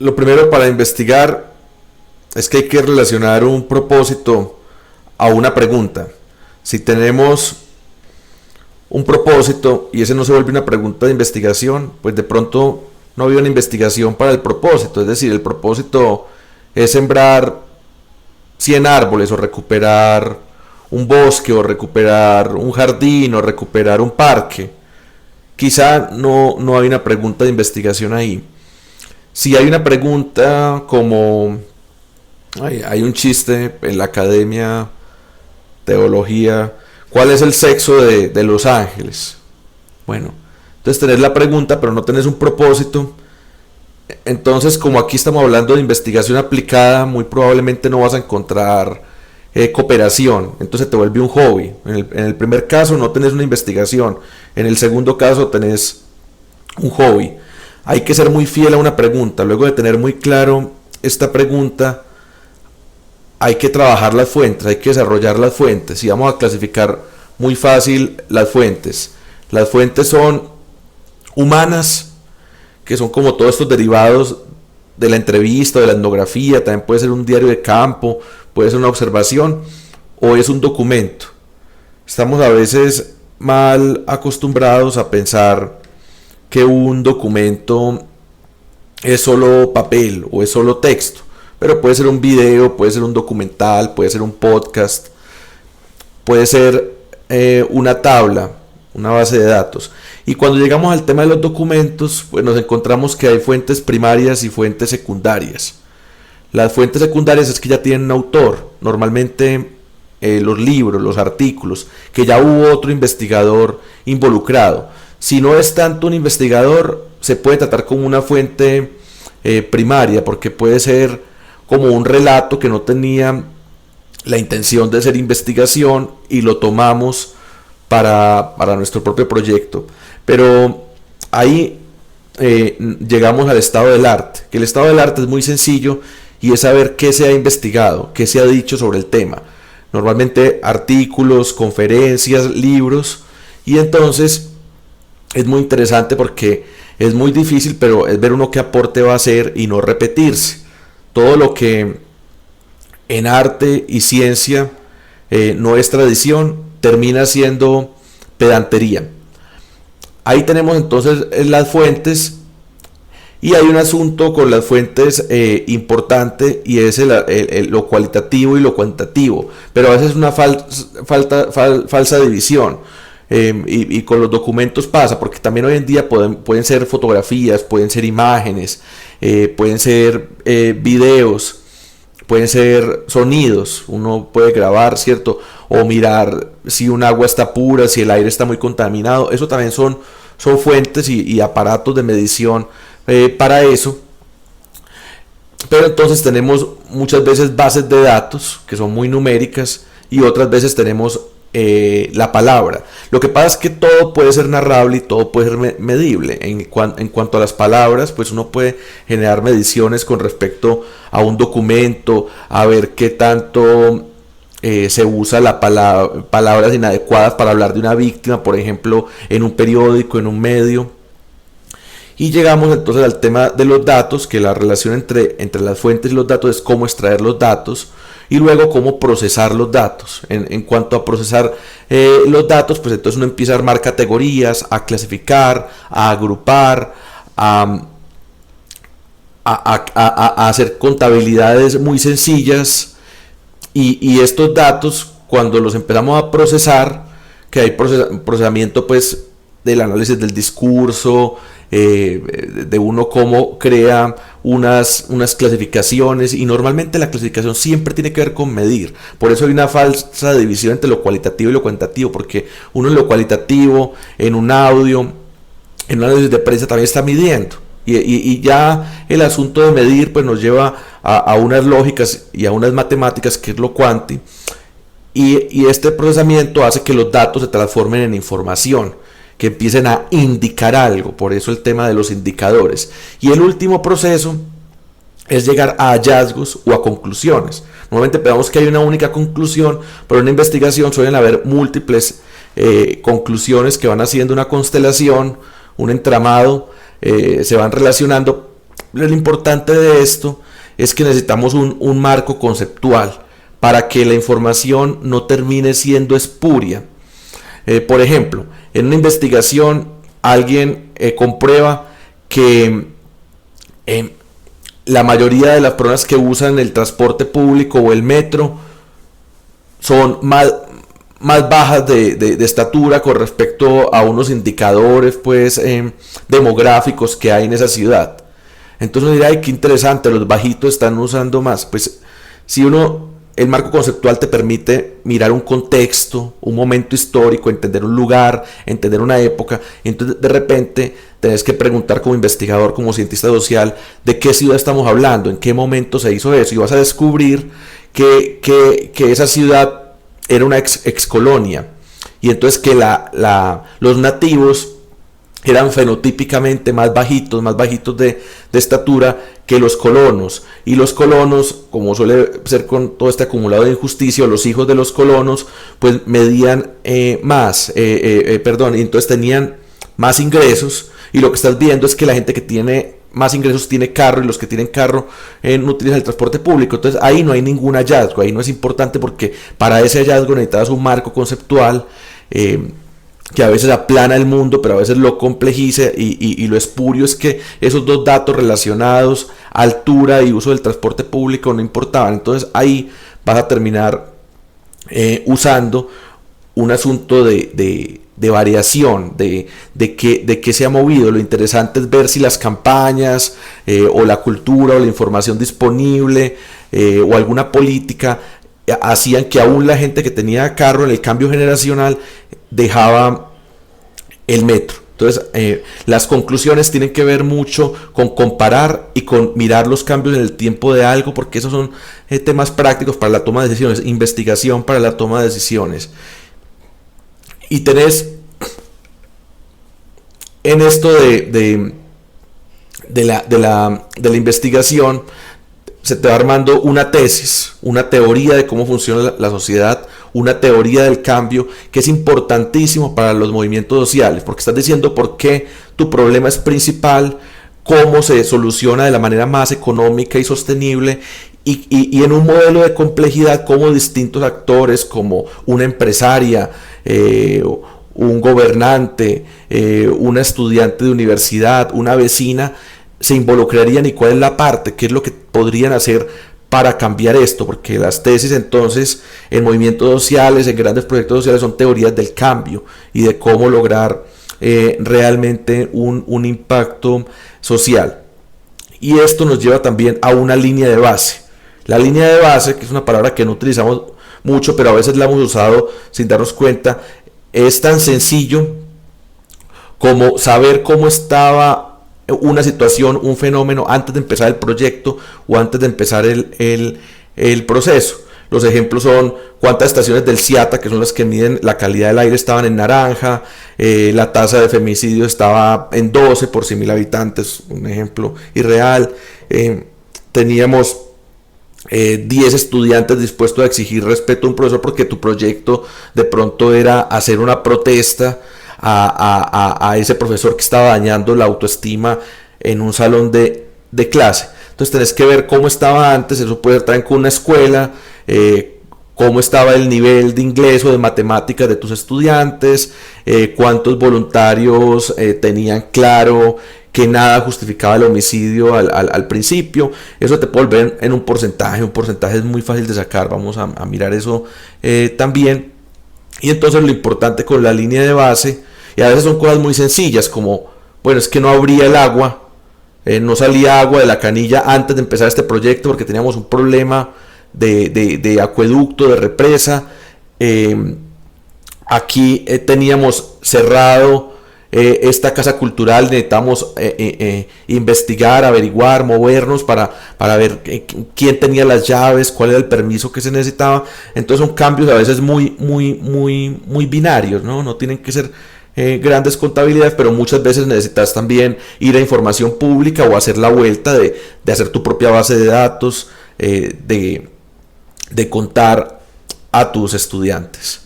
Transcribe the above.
lo primero para investigar es que hay que relacionar un propósito a una pregunta. Si tenemos un propósito y ese no se vuelve una pregunta de investigación, pues de pronto no había una investigación para el propósito. Es decir, el propósito es sembrar 100 árboles o recuperar un bosque o recuperar un jardín o recuperar un parque. Quizá no hay una pregunta de investigación ahí. Si hay una pregunta como hay un chiste en la academia, teología, ¿cuál es el sexo de los ángeles? Bueno, entonces tenés la pregunta pero no tenés un propósito. Entonces, como aquí estamos hablando de investigación aplicada, muy probablemente no vas a encontrar cooperación, entonces te vuelve un hobby. En el primer caso no tenés una investigación, en el segundo caso tenés un hobby. Hay que ser muy fiel a una pregunta. Luego de tener muy claro esta pregunta, hay que trabajar las fuentes, hay que desarrollar las fuentes. Y vamos a clasificar muy fácil las fuentes. Las fuentes son humanas, que son como todos estos derivados de la entrevista, de la etnografía. También puede ser un diario de campo, puede ser una observación o es un documento. Estamos a veces mal acostumbrados a pensar que un documento es solo papel o es solo texto, pero puede ser un video, puede ser un documental, puede ser un podcast, puede ser una tabla, una base de datos. Y cuando llegamos al tema de los documentos, pues nos encontramos que hay fuentes primarias y fuentes secundarias. Las fuentes secundarias es que ya tienen un autor, normalmente los libros, los artículos, que ya hubo otro investigador involucrado. Si no es tanto un investigador, se puede tratar como una fuente primaria, porque puede ser como un relato que no tenía la intención de ser investigación y lo tomamos para nuestro propio proyecto. Pero ahí llegamos al estado del arte, que el estado del arte es muy sencillo y es saber qué se ha investigado, qué se ha dicho sobre el tema. Normalmente artículos, conferencias, libros, y entonces es muy interesante porque es muy difícil, pero es ver uno qué aporte va a hacer y no repetirse. Todo lo que en arte y ciencia no es tradición, termina siendo pedantería. Ahí tenemos entonces las fuentes, y hay un asunto con las fuentes importante, y es lo cualitativo y lo cuantitativo, pero a veces es una falsa división. Y con los documentos pasa, porque también hoy en día pueden ser fotografías, pueden ser imágenes, pueden ser videos, pueden ser sonidos. Uno puede grabar, ¿cierto? O mirar si un agua está pura, si el aire está muy contaminado. Eso también son fuentes y aparatos de medición para eso. Pero entonces tenemos muchas veces bases de datos que son muy numéricas, y otras veces tenemos la palabra. Lo que pasa es que todo puede ser narrable y todo puede ser medible. En cuanto a las palabras, pues uno puede generar mediciones con respecto a un documento, a ver qué tanto se usa la palabras inadecuadas para hablar de una víctima, por ejemplo, en un periódico, en un medio. Y llegamos entonces al tema de los datos, que la relación entre las fuentes y los datos es cómo extraer los datos, y luego cómo procesar los datos. En cuanto a procesar los datos, pues entonces uno empieza a armar categorías, a clasificar, a agrupar, a hacer contabilidades muy sencillas, y estos datos, cuando los empezamos a procesar, que hay procesamiento pues del análisis del discurso, de uno cómo crea unas clasificaciones, y normalmente la clasificación siempre tiene que ver con medir. Por eso hay una falsa división entre lo cualitativo y lo cuantitativo, porque uno en lo cualitativo, en un audio, en un análisis de prensa también está midiendo, y ya el asunto de medir pues nos lleva a unas lógicas y a unas matemáticas, que es lo cuanti, y este procesamiento hace que los datos se transformen en información, que empiecen a indicar algo. Por eso el tema de los indicadores. Y el último proceso es llegar a hallazgos o a conclusiones. Normalmente pensamos que hay una única conclusión, pero en una investigación suelen haber múltiples conclusiones que van haciendo una constelación, un entramado, se van relacionando, lo importante de esto es que necesitamos un marco conceptual para que la información no termine siendo espuria. Por ejemplo, en una investigación alguien comprueba que la mayoría de las personas que usan el transporte público o el metro son más bajas de estatura con respecto a unos indicadores pues demográficos que hay en esa ciudad. Entonces uno dirá, ay, qué interesante, los bajitos están usando más. Pues si el marco conceptual te permite mirar un contexto, un momento histórico, entender un lugar, entender una época, entonces de repente tenés que preguntar como investigador, como cientista social, de qué ciudad estamos hablando, en qué momento se hizo eso, y vas a descubrir que esa ciudad era una ex colonia, y entonces que los nativos eran fenotípicamente más bajitos de estatura que los colonos, y los colonos, como suele ser con todo este acumulado de injusticia, los hijos de los colonos pues medían y entonces tenían más ingresos, y lo que estás viendo es que la gente que tiene más ingresos tiene carro, y los que tienen carro no utilizan el transporte público. Entonces ahí no hay ningún hallazgo, ahí no es importante, porque para ese hallazgo necesitas un marco conceptual que a veces aplana el mundo, pero a veces lo complejiza, y lo espurio es que esos dos datos relacionados, altura y uso del transporte público, no importaban. Entonces ahí vas a terminar usando un asunto de variación, de que se ha movido. Lo interesante es ver si las campañas o la cultura o la información disponible o alguna política hacían que aún la gente que tenía carro en el cambio generacional dejaba el metro. Entonces las conclusiones tienen que ver mucho con comparar y con mirar los cambios en el tiempo de algo, porque esos son temas prácticos para la toma de decisiones, investigación para la toma de decisiones. Y tenés en esto de la investigación, se te va armando una tesis, una teoría de cómo funciona la sociedad, una teoría del cambio, que es importantísimo para los movimientos sociales, porque estás diciendo por qué tu problema es principal, cómo se soluciona de la manera más económica y sostenible, y en un modelo de complejidad, cómo distintos actores, como una empresaria, un gobernante, una estudiante de universidad, una vecina, se involucrarían, y cuál es la parte, qué es lo que podrían hacer para cambiar esto, porque las tesis entonces en movimientos sociales, en grandes proyectos sociales, son teorías del cambio y de cómo lograr realmente un impacto social. Y esto nos lleva también a una línea de base. La línea de base, que es una palabra que no utilizamos mucho, pero a veces la hemos usado sin darnos cuenta, es tan sencillo como saber cómo estaba una situación, un fenómeno, antes de empezar el proyecto o antes de empezar el proceso. Los ejemplos son cuántas estaciones del CIATA, que son las que miden la calidad del aire, estaban en naranja, la tasa de femicidio estaba en 12 por 100.000 habitantes, un ejemplo irreal. Teníamos 10 estudiantes dispuestos a exigir respeto a un profesor porque tu proyecto de pronto era hacer una protesta a ese profesor que estaba dañando la autoestima en un salón de clase. Entonces tenés que ver cómo estaba antes, eso puede ser también con una escuela, cómo estaba el nivel de inglés o de matemáticas de tus estudiantes, cuántos voluntarios tenían claro que nada justificaba el homicidio al principio. Eso te puede volver en un porcentaje es muy fácil de sacar, vamos a mirar eso también. Y entonces lo importante con la línea de base, y a veces son cosas muy sencillas, como, bueno, es que no abría el agua, no salía agua de la canilla antes de empezar este proyecto porque teníamos un problema de acueducto, de represa. Aquí teníamos cerrado esta casa cultural, necesitamos investigar, averiguar, movernos para ver quién tenía las llaves, cuál era el permiso que se necesitaba. Entonces son cambios a veces muy binarios, no tienen que ser grandes contabilidades, pero muchas veces necesitas también ir a información pública o hacer la vuelta de hacer tu propia base de datos, de contar a tus estudiantes.